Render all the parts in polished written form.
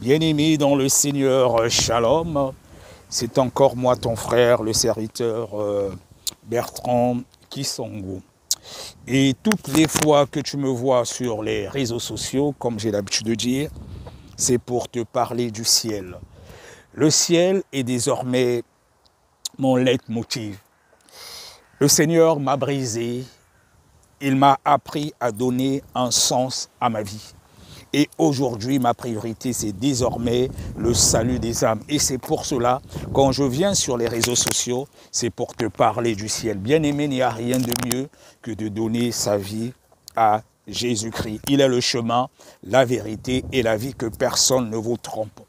Bien-aimé dans le Seigneur, Shalom, c'est encore moi ton frère, le serviteur Bertrand Kisongo. Et toutes les fois que tu me vois sur les réseaux sociaux, comme j'ai l'habitude de dire, c'est pour te parler du ciel. Le ciel est désormais mon leitmotiv. Le Seigneur m'a brisé, il m'a appris à donner un sens à ma vie. Et aujourd'hui, ma priorité, c'est désormais le salut des âmes. Et c'est pour cela, quand je viens sur les réseaux sociaux, c'est pour te parler du ciel. Bien-aimé, il n'y a rien de mieux que de donner sa vie à Jésus-Christ. Il est le chemin, la vérité et la vie, que personne ne vous trompe.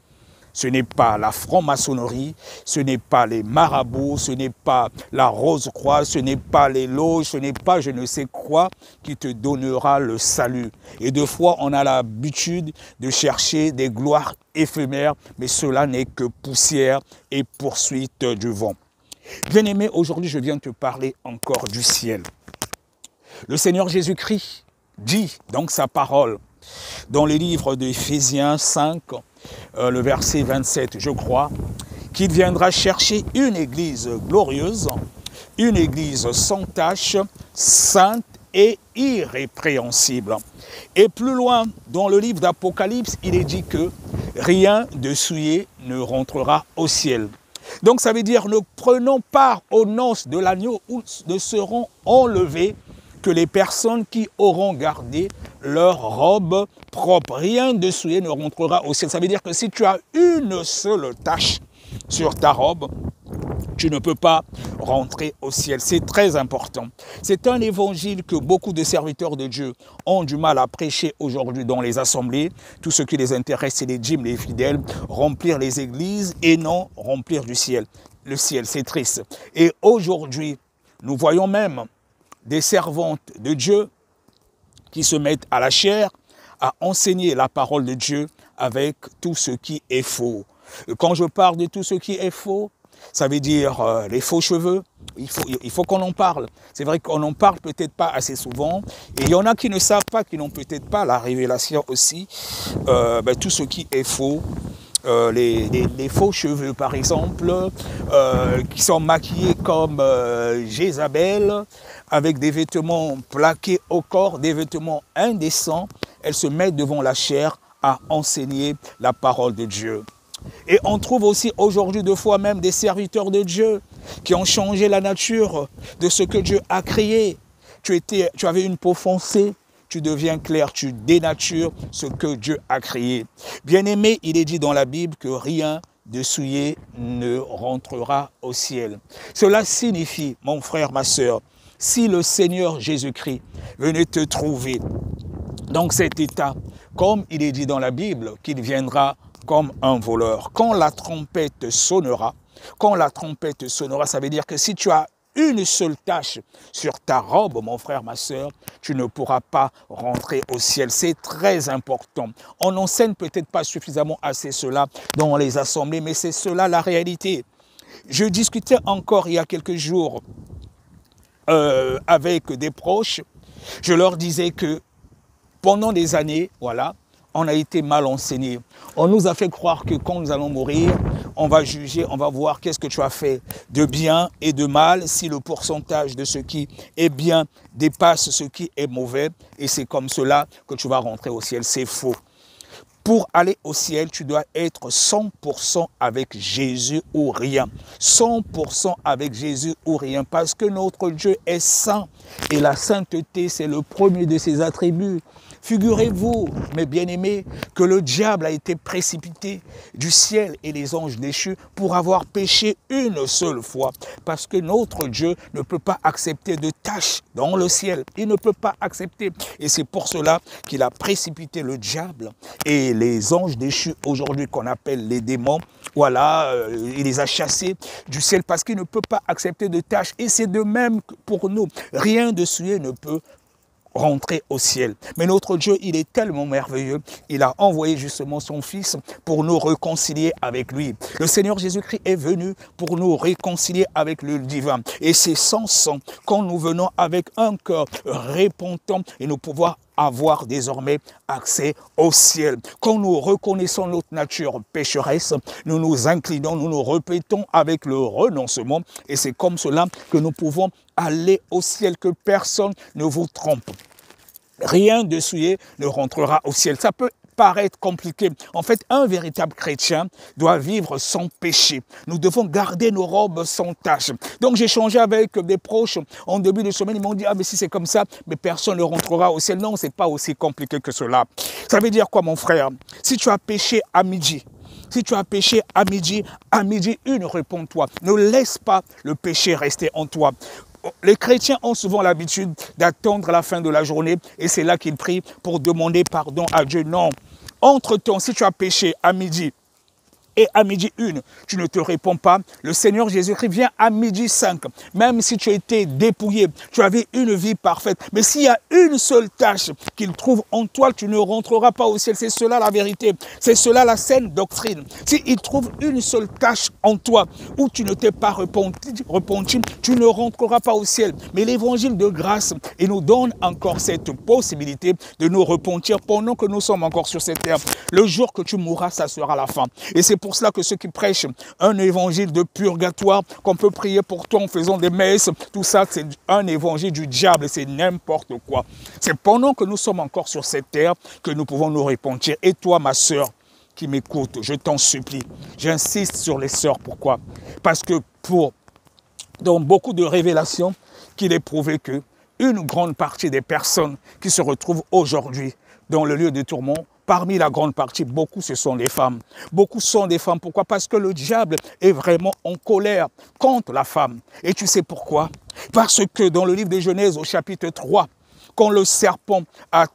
Ce n'est pas la franc-maçonnerie, ce n'est pas les marabouts, ce n'est pas la Rose-Croix, ce n'est pas les loges, ce n'est pas je ne sais quoi qui te donnera le salut. Et deux fois, on a l'habitude de chercher des gloires éphémères, mais cela n'est que poussière et poursuite du vent. Bien-aimé, aujourd'hui, je viens te parler encore du ciel. Le Seigneur Jésus-Christ dit donc sa parole dans le livre d'Éphésiens 5, le verset 27, je crois, qu'il viendra chercher une église glorieuse, une église sans tache, sainte et irrépréhensible. Et plus loin, dans le livre d'Apocalypse, il est dit que rien de souillé ne rentrera au ciel. Donc ça veut dire, ne prenons part aux noces de l'agneau où ne seront enlevés que les personnes qui auront gardé leur robe propre. Rien de souillé ne rentrera au ciel. Ça veut dire que si tu as une seule tache sur ta robe, tu ne peux pas rentrer au ciel. C'est très important. C'est un évangile que beaucoup de serviteurs de Dieu ont du mal à prêcher aujourd'hui dans les assemblées. Tout ce qui les intéresse, c'est les dîmes, les fidèles, remplir les églises et non remplir du ciel. Le ciel, c'est triste. Et aujourd'hui, nous voyons même des servantes de Dieu qui se mettent à la chair à enseigner la parole de Dieu avec tout ce qui est faux. Quand je parle de tout ce qui est faux, ça veut dire les faux cheveux. Il faut qu'on en parle. C'est vrai qu'on n'en parle peut-être pas assez souvent. Et il y en a qui ne savent pas, qui n'ont peut-être pas la révélation aussi. Tout ce qui est faux. Les faux cheveux, par exemple, qui sont maquillés comme Jézabel, avec des vêtements plaqués au corps, des vêtements indécents. Elles se mettent devant la chair à enseigner la parole de Dieu. Et on trouve aussi aujourd'hui deux fois même des serviteurs de Dieu qui ont changé la nature de ce que Dieu a créé. Tu avais une peau foncée, tu deviens clair, tu dénatures ce que Dieu a créé. Bien-aimé, il est dit dans la Bible que rien de souillé ne rentrera au ciel. Cela signifie, mon frère, ma sœur, si le Seigneur Jésus-Christ venait te trouver dans cet état, comme il est dit dans la Bible, qu'il viendra comme un voleur. Quand la trompette sonnera, ça veut dire que si tu as une seule tache sur ta robe, mon frère, ma sœur, tu ne pourras pas rentrer au ciel. C'est très important. On n'enseigne peut-être pas suffisamment assez cela dans les assemblées, mais c'est cela la réalité. Je discutais encore il y a quelques jours avec des proches. Je leur disais que pendant des années, voilà, on a été mal enseigné. On nous a fait croire que quand nous allons mourir, on va juger, on va voir qu'est-ce que tu as fait de bien et de mal, si le pourcentage de ce qui est bien dépasse ce qui est mauvais, et c'est comme cela que tu vas rentrer au ciel. C'est faux. Pour aller au ciel, tu dois être 100% avec Jésus ou rien. 100% avec Jésus ou rien. Parce que notre Dieu est saint. Et la sainteté, c'est le premier de ses attributs. Figurez-vous, mes bien-aimés, que le diable a été précipité du ciel et les anges déchus pour avoir péché une seule fois. Parce que notre Dieu ne peut pas accepter de tâches dans le ciel. Il ne peut pas accepter. Et c'est pour cela qu'il a précipité le diable et les anges déchus aujourd'hui qu'on appelle les démons. Voilà, il les a chassés du ciel parce qu'il ne peut pas accepter de tâches. Et c'est de même pour nous. Rien de souillé ne peut rentrer au ciel. Mais notre Dieu, il est tellement merveilleux. Il a envoyé justement son Fils pour nous réconcilier avec lui. Le Seigneur Jésus-Christ est venu pour nous réconcilier avec le divin. Et c'est sans sang, quand nous venons avec un cœur repentant et nous pouvoir avoir désormais accès au ciel. Quand nous reconnaissons notre nature pécheresse, nous nous inclinons, nous nous répétons avec le renoncement et c'est comme cela que nous pouvons aller au ciel, que personne ne vous trompe. Rien de souillé ne rentrera au ciel. Ça peut paraître compliqué. En fait, un véritable chrétien doit vivre sans péché. Nous devons garder nos robes sans tache. Donc, j'ai échangé avec des proches en début de semaine. Ils m'ont dit, ah, mais si c'est comme ça, mais personne ne rentrera au ciel. Non, c'est pas aussi compliqué que cela. Ça veut dire quoi, mon frère? Si tu as péché à midi, si tu as péché à midi, réponds-toi. Ne laisse pas le péché rester en toi. Les chrétiens ont souvent l'habitude d'attendre la fin de la journée et c'est là qu'ils prient pour demander pardon à Dieu. Non. Entre-temps, si tu as péché à midi et à midi 1, tu ne te réponds pas, le Seigneur Jésus-Christ vient à midi 5. Même si tu as été dépouillé, tu avais une vie parfaite. Mais s'il y a une seule tâche qu'il trouve en toi, tu ne rentreras pas au ciel. C'est cela la vérité. C'est cela la saine doctrine. S'il trouve une seule tâche en toi où tu ne t'es pas repenti, tu ne rentreras pas au ciel. Mais l'évangile de grâce, il nous donne encore cette possibilité de nous repentir pendant que nous sommes encore sur cette terre. Le jour que tu mourras, ça sera la fin. Et c'est pour cela que ceux qui prêchent un évangile de purgatoire, qu'on peut prier pour toi en faisant des messes, tout ça, c'est un évangile du diable, c'est n'importe quoi. C'est pendant que nous sommes encore sur cette terre que nous pouvons nous repentir. Et toi, ma sœur, qui m'écoute, je t'en supplie, j'insiste sur les sœurs. Pourquoi? Parce que dans beaucoup de révélations, qu'il est prouvé que une grande partie des personnes qui se retrouvent aujourd'hui dans le lieu de tourment, parmi la grande partie, beaucoup ce sont des femmes. Beaucoup sont des femmes. Pourquoi? Parce que le diable est vraiment en colère contre la femme. Et tu sais pourquoi? Parce que dans le livre de Genèse, au chapitre 3, quand le serpent a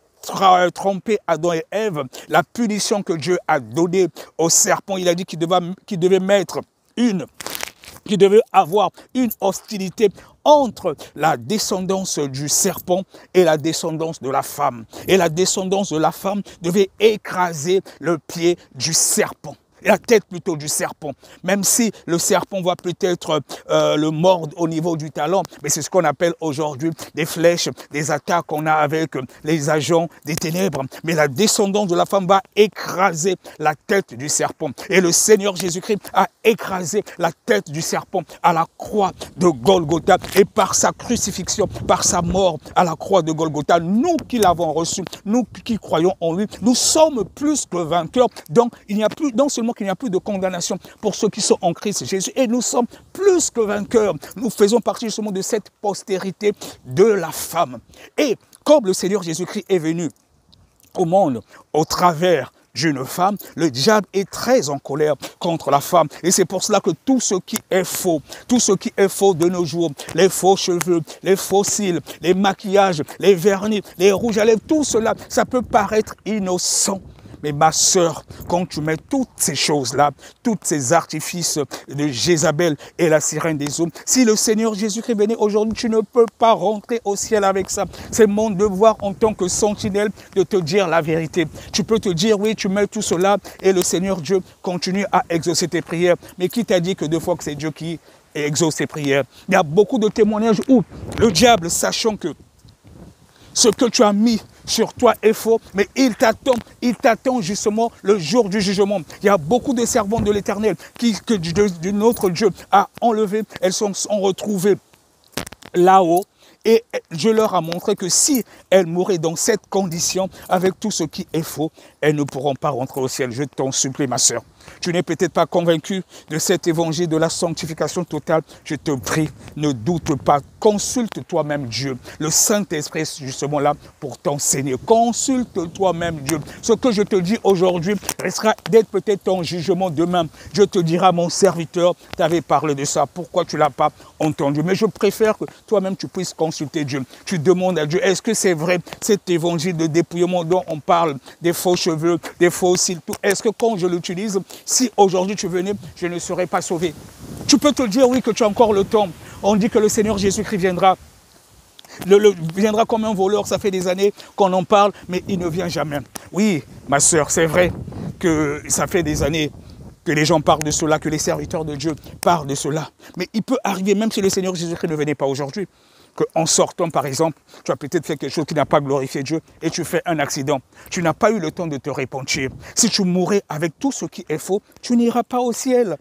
trompé Adam et Ève, la punition que Dieu a donnée au serpent, il a dit qu'il devait avoir une hostilité entre la descendance du serpent et la descendance de la femme. Et la descendance de la femme devait écraser le pied du serpent. La tête plutôt du serpent. Même si le serpent va peut-être le mordre au niveau du talon, mais c'est ce qu'on appelle aujourd'hui des flèches, des attaques qu'on a avec les agents des ténèbres. Mais la descendance de la femme va écraser la tête du serpent. Et le Seigneur Jésus-Christ a écrasé la tête du serpent à la croix de Golgotha. Et par sa crucifixion, par sa mort à la croix de Golgotha, nous qui l'avons reçu, nous qui croyons en lui, nous sommes plus que vainqueurs. Donc, il n'y a plus, non seulement qu'il n'y a plus de condamnation pour ceux qui sont en Christ Jésus. Et nous sommes plus que vainqueurs. Nous faisons partie justement de cette postérité de la femme. Et comme le Seigneur Jésus-Christ est venu au monde au travers d'une femme, le diable est très en colère contre la femme. Et c'est pour cela que tout ce qui est faux de nos jours, les faux cheveux, les faux cils, les maquillages, les vernis, les rouges à lèvres, tout cela, ça peut paraître innocent. Mais ma sœur, quand tu mets toutes ces choses-là, tous ces artifices de Jézabel et la sirène des eaux, si le Seigneur Jésus-Christ venait aujourd'hui, tu ne peux pas rentrer au ciel avec ça. C'est mon devoir en tant que sentinelle de te dire la vérité. Tu peux te dire, oui, tu mets tout cela et le Seigneur Dieu continue à exaucer tes prières. Mais qui t'a dit que deux fois que c'est Dieu qui exauce tes prières? Il y a beaucoup de témoignages où le diable, sachant que ce que tu as mis sur toi est faux, mais il t'attend justement le jour du jugement. Il y a beaucoup de servantes de l'Éternel que notre Dieu a enlevé, elles sont retrouvées là-haut. Et je leur ai montré que si elles mouraient dans cette condition, avec tout ce qui est faux, elles ne pourront pas rentrer au ciel. Je t'en supplie, ma sœur. Tu n'es peut-être pas convaincu de cet évangile de la sanctification totale. Je te prie, ne doute pas. Consulte toi-même Dieu. Le Saint-Esprit est justement là pour t'enseigner. Consulte toi-même Dieu. Ce que je te dis aujourd'hui restera d'être peut-être ton jugement demain. Dieu te dira, mon serviteur t'avait parlé de ça. Pourquoi tu ne l'as pas entendu? Mais je préfère que toi-même tu puisses consulter Dieu. Tu demandes à Dieu, est-ce que c'est vrai cet évangile de dépouillement dont on parle, des faux cheveux, des faux cils, tout. Est-ce que quand je l'utilise, si aujourd'hui tu venais, je ne serais pas sauvé? Tu peux te dire, oui, que tu as encore le temps. On dit que le Seigneur Jésus-Christ viendra. Viendra comme un voleur, ça fait des années qu'on en parle, mais il ne vient jamais. Oui, ma sœur, c'est vrai que ça fait des années que les gens parlent de cela, que les serviteurs de Dieu parlent de cela. Mais il peut arriver, même si le Seigneur Jésus-Christ ne venait pas aujourd'hui, qu'en sortant, par exemple, tu as peut-être fait quelque chose qui n'a pas glorifié Dieu et tu fais un accident. Tu n'as pas eu le temps de te repentir. Si tu mourrais avec tout ce qui est faux, tu n'iras pas au ciel.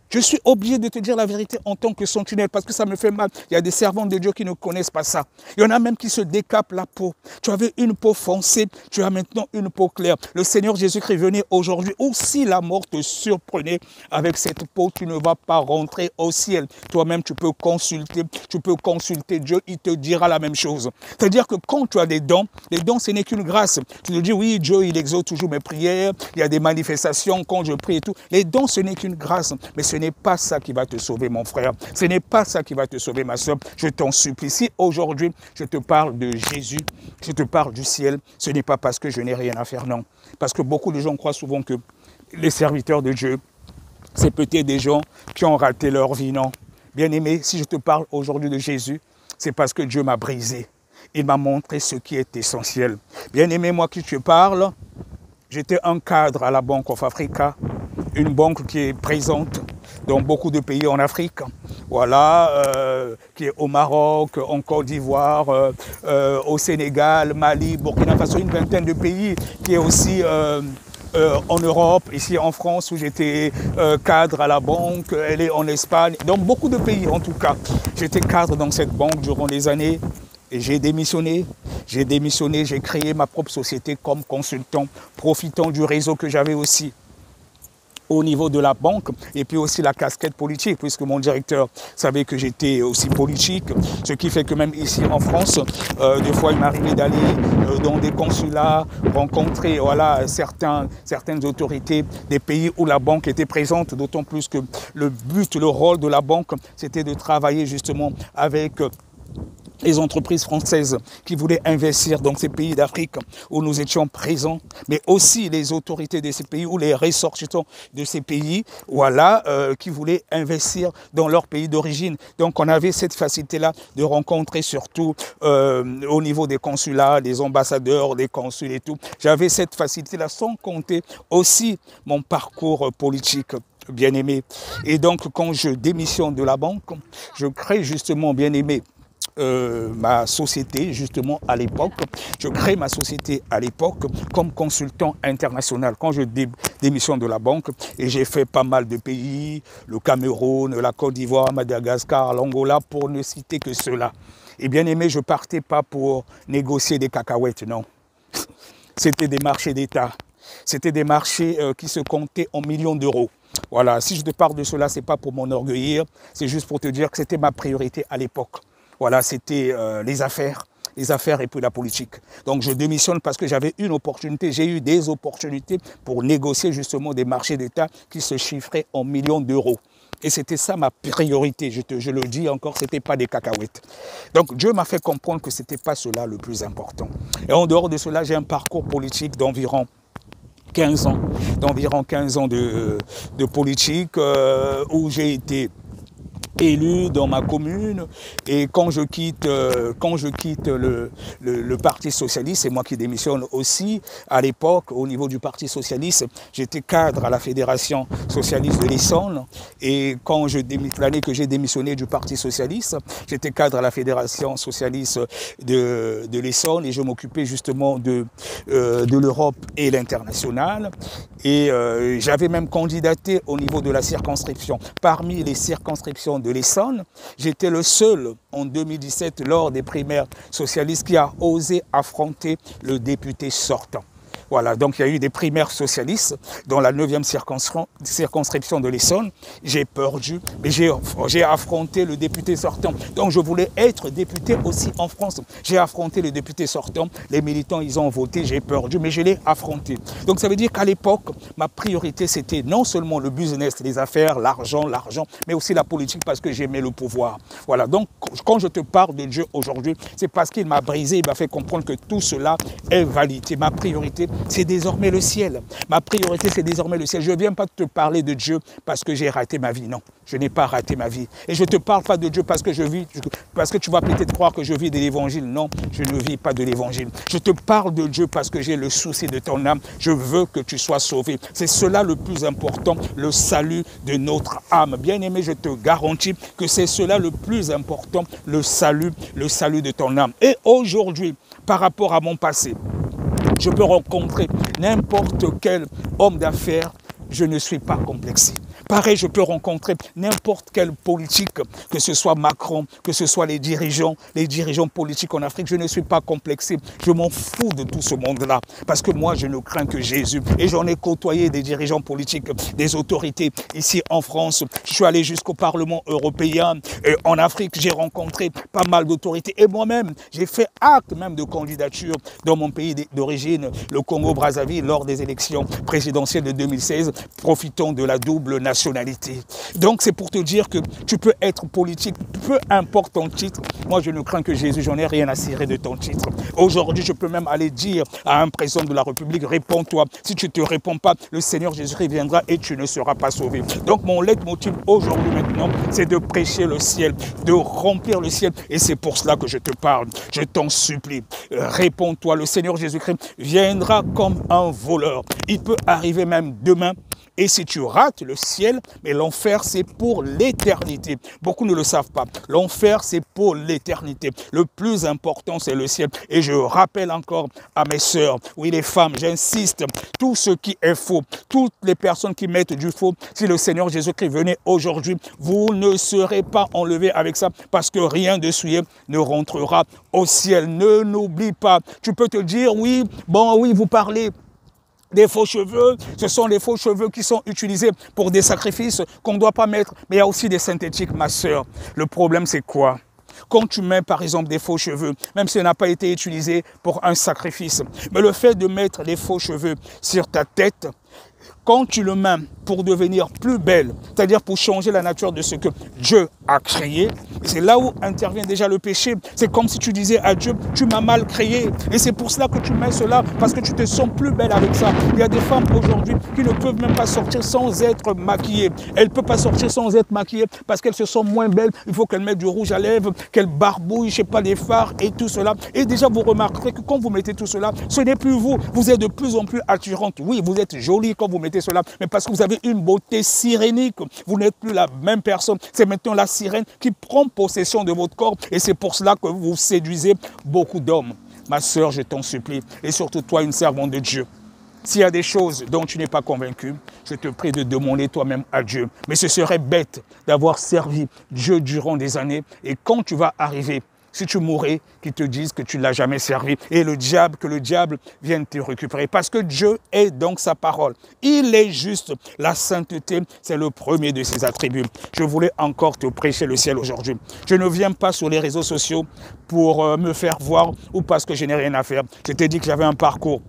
Je suis obligé de te dire la vérité en tant que sentinelle parce que ça me fait mal. Il y a des servants de Dieu qui ne connaissent pas ça. Il y en a même qui se décapent la peau. Tu avais une peau foncée, tu as maintenant une peau claire. Le Seigneur Jésus-Christ venait aujourd'hui. Ou si la mort te surprenait avec cette peau, tu ne vas pas rentrer au ciel. Toi-même, tu peux consulter Dieu, il te dira la même chose. C'est-à-dire que quand tu as des dons, les dons, ce n'est qu'une grâce. Tu te dis, oui, Dieu, il exauce toujours mes prières. Il y a des manifestations quand je prie et tout. Les dons, ce n'est qu'une grâce. Mais ce n'est pas ça qui va te sauver, mon frère. Ce n'est pas ça qui va te sauver, ma soeur. Je t'en supplie. Si aujourd'hui, je te parle de Jésus, je te parle du ciel, ce n'est pas parce que je n'ai rien à faire, non. Parce que beaucoup de gens croient souvent que les serviteurs de Dieu, c'est peut-être des gens qui ont raté leur vie, non. Bien-aimé, si je te parle aujourd'hui de Jésus, c'est parce que Dieu m'a brisé. Il m'a montré ce qui est essentiel. Bien-aimé, moi qui te parle, j'étais un cadre à la Bank of Africa, une banque qui est présente dans beaucoup de pays en Afrique, voilà, qui est au Maroc, en Côte d'Ivoire, au Sénégal, Mali, Burkina Faso, une vingtaine de pays, qui est aussi en Europe, ici en France, où j'étais cadre à la banque, elle est en Espagne, dans beaucoup de pays en tout cas. J'étais cadre dans cette banque durant des années. Et j'ai démissionné, j'ai créé ma propre société comme consultant, profitant du réseau que j'avais aussi au niveau de la banque, et puis aussi la casquette politique, puisque mon directeur savait que j'étais aussi politique, ce qui fait que même ici en France, des fois il m'arrivait d'aller dans des consulats, rencontrer voilà, certaines autorités des pays où la banque était présente, d'autant plus que le but, le rôle de la banque, c'était de travailler justement avec les entreprises françaises qui voulaient investir dans ces pays d'Afrique où nous étions présents, mais aussi les autorités de ces pays ou les ressortissants de ces pays, voilà, qui voulaient investir dans leur pays d'origine. Donc on avait cette facilité-là de rencontrer surtout au niveau des consulats, des ambassadeurs, des consuls et tout. J'avais cette facilité-là sans compter aussi mon parcours politique. Bien-aimé. Et donc quand je démissionne de la banque, je crée justement, bien-aimé, ma société justement à l'époque. Je crée ma société à l'époque comme consultant international quand je démissionne de la banque et j'ai fait pas mal de pays, le Cameroun, la Côte d'Ivoire, Madagascar, l'Angola pour ne citer que cela. Et bien aimé, je partais pas pour négocier des cacahuètes, non. C'était des marchés d'État. C'était des marchés qui se comptaient en millions d'euros. Voilà, si je te parle de cela, c'est pas pour m'enorgueillir, c'est juste pour te dire que c'était ma priorité à l'époque. Voilà, c'était les affaires et puis la politique. Donc je démissionne parce que j'avais une opportunité, j'ai eu des opportunités pour négocier justement des marchés d'État qui se chiffraient en millions d'euros. Et c'était ça ma priorité, je le dis encore, ce n'était pas des cacahuètes. Donc Dieu m'a fait comprendre que ce n'était pas cela le plus important. Et en dehors de cela, j'ai un parcours politique d'environ 15 ans, de politique où j'ai été élu dans ma commune et quand je quitte le Parti Socialiste, c'est moi qui démissionne aussi à l'époque au niveau du Parti Socialiste, j'étais cadre à la Fédération Socialiste de l'Essonne et quand l'année que j'ai démissionné du Parti Socialiste, j'étais cadre à la Fédération Socialiste de l'Essonne et je m'occupais justement de l'Europe et l'international et j'avais même candidaté au niveau de la circonscription. Parmi les circonscriptions de l'Essonne, j'étais le seul en 2017 lors des primaires socialistes qui a osé affronter le député sortant. Voilà, donc il y a eu des primaires socialistes dans la 9e circonscription de l'Essonne. J'ai perdu, mais j'ai affronté le député sortant. Donc je voulais être député aussi en France. J'ai affronté le député sortant. Les militants, ils ont voté, j'ai perdu, mais je l'ai affronté. Donc ça veut dire qu'à l'époque, ma priorité, c'était non seulement le business, les affaires, l'argent, mais aussi la politique parce que j'aimais le pouvoir. Voilà, donc quand je te parle de Dieu aujourd'hui, c'est parce qu'il m'a brisé, il m'a fait comprendre que tout cela est validé. Ma priorité, c'est désormais le ciel. Ma priorité, c'est désormais le ciel. Je ne viens pas te parler de Dieu parce que j'ai raté ma vie. Non, je n'ai pas raté ma vie. Et je ne te parle pas de Dieu parce que parce que tu vas peut-être croire que je vis de l'évangile. Non, je ne vis pas de l'évangile. Je te parle de Dieu parce que j'ai le souci de ton âme. Je veux que tu sois sauvé. C'est cela le plus important, le salut de notre âme. Bien-aimé, je te garantis que c'est cela le plus important, le salut de ton âme. Et aujourd'hui, par rapport à mon passé, je peux rencontrer n'importe quel homme d'affaires, je ne suis pas complexé. Pareil, je peux rencontrer n'importe quel politique, que ce soit Macron, que ce soit les dirigeants politiques en Afrique. Je ne suis pas complexé. Je m'en fous de tout ce monde-là. Parce que moi, je ne crains que Jésus. Et j'en ai côtoyé des dirigeants politiques, des autorités ici en France. Je suis allé jusqu'au Parlement européen. En Afrique, j'ai rencontré pas mal d'autorités. Et moi-même, j'ai fait acte même de candidature dans mon pays d'origine, le Congo-Brazzaville, lors des élections présidentielles de 2016, profitant de la double nationalité. Donc c'est pour te dire que tu peux être politique, peu importe ton titre. Moi je ne crains que Jésus, j'en ai rien à cirer de ton titre. Aujourd'hui je peux même aller dire à un président de la République, réponds-toi. Si tu ne te réponds pas, le Seigneur Jésus viendra et tu ne seras pas sauvé. Donc mon leitmotiv aujourd'hui maintenant, c'est de prêcher le ciel, de remplir le ciel. Et c'est pour cela que je te parle. Je t'en supplie, réponds-toi. Le Seigneur Jésus-Christ viendra comme un voleur. Il peut arriver même demain. Et si tu rates le ciel, mais l'enfer, c'est pour l'éternité. Beaucoup ne le savent pas. L'enfer, c'est pour l'éternité. Le plus important, c'est le ciel. Et je rappelle encore à mes sœurs, oui les femmes, j'insiste, tout ce qui est faux, toutes les personnes qui mettent du faux, si le Seigneur Jésus-Christ venait aujourd'hui, vous ne serez pas enlevés avec ça, parce que rien de souillé ne rentrera au ciel. Ne n'oublie pas. Tu peux te dire, oui, bon, oui, vous parlez des faux cheveux, ce sont les faux cheveux qui sont utilisés pour des sacrifices qu'on ne doit pas mettre. Mais il y a aussi des synthétiques, ma sœur. Le problème, c'est quoi? Quand tu mets par exemple des faux cheveux, même si ça n'a pas été utilisé pour un sacrifice, mais le fait de mettre les faux cheveux sur ta tête, quand tu le mets pour devenir plus belle, c'est-à-dire pour changer la nature de ce que Dieu a créé, c'est là où intervient déjà le péché. C'est comme si tu disais à Dieu, tu m'as mal créé. Et c'est pour cela que tu mets cela, parce que tu te sens plus belle avec ça. Il y a des femmes aujourd'hui qui ne peuvent même pas sortir sans être maquillées. Elles ne peuvent pas sortir sans être maquillées parce qu'elles se sentent moins belles. Il faut qu'elles mettent du rouge à lèvres, qu'elles barbouillent, je sais pas, des fards et tout cela. Et déjà, vous remarquerez que quand vous mettez tout cela, ce n'est plus vous. Vous êtes de plus en plus attirante. Oui, vous êtes jolie quand vous mettez cela, mais parce que vous avez une beauté sirénique. Vous n'êtes plus la même personne. C'est maintenant la sirène qui prend possession de votre corps. Et c'est pour cela que vous séduisez beaucoup d'hommes. Ma sœur, je t'en supplie. Et surtout toi, une servante de Dieu. S'il y a des choses dont tu n'es pas convaincu, je te prie de demander toi-même à Dieu. Mais ce serait bête d'avoir servi Dieu durant des années. Et quand tu vas arriver, si tu mourrais, qu'ils te disent que tu ne l'as jamais servi. Et que le diable vienne te récupérer. Parce que Dieu est donc sa parole. Il est juste. La sainteté, c'est le premier de ses attributs. Je voulais encore te prêcher le ciel aujourd'hui. Je ne viens pas sur les réseaux sociaux pour me faire voir ou parce que je n'ai rien à faire. Je t'ai dit que j'avais un parcours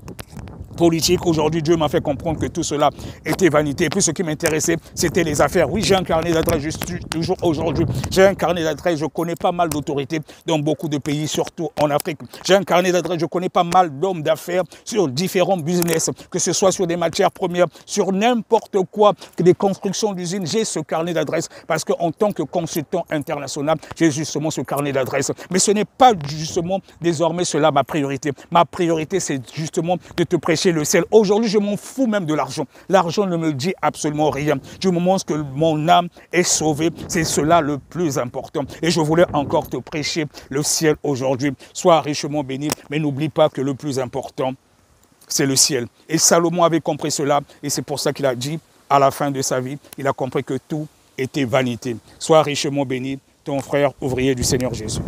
politique. Aujourd'hui, Dieu m'a fait comprendre que tout cela était vanité. Et puis, ce qui m'intéressait, c'était les affaires. Oui, j'ai un carnet d'adresse toujours aujourd'hui. J'ai un carnet d'adresse. Je connais pas mal d'autorités dans beaucoup de pays, surtout en Afrique. J'ai un carnet d'adresse. Je connais pas mal d'hommes d'affaires sur différents business, que ce soit sur des matières premières, sur n'importe quoi, des constructions d'usines. J'ai ce carnet d'adresse parce qu'en tant que consultant international, j'ai justement ce carnet d'adresse. Mais ce n'est pas justement désormais cela ma priorité. Ma priorité, c'est justement de te prêcher le ciel. Aujourd'hui, je m'en fous même de l'argent. L'argent ne me dit absolument rien. Du moment que mon âme est sauvée, c'est cela le plus important. Et je voulais encore te prêcher le ciel aujourd'hui. Sois richement béni, mais n'oublie pas que le plus important, c'est le ciel. Et Salomon avait compris cela, et c'est pour ça qu'il a dit, à la fin de sa vie, il a compris que tout était vanité. Sois richement béni, ton frère ouvrier du Seigneur Jésus.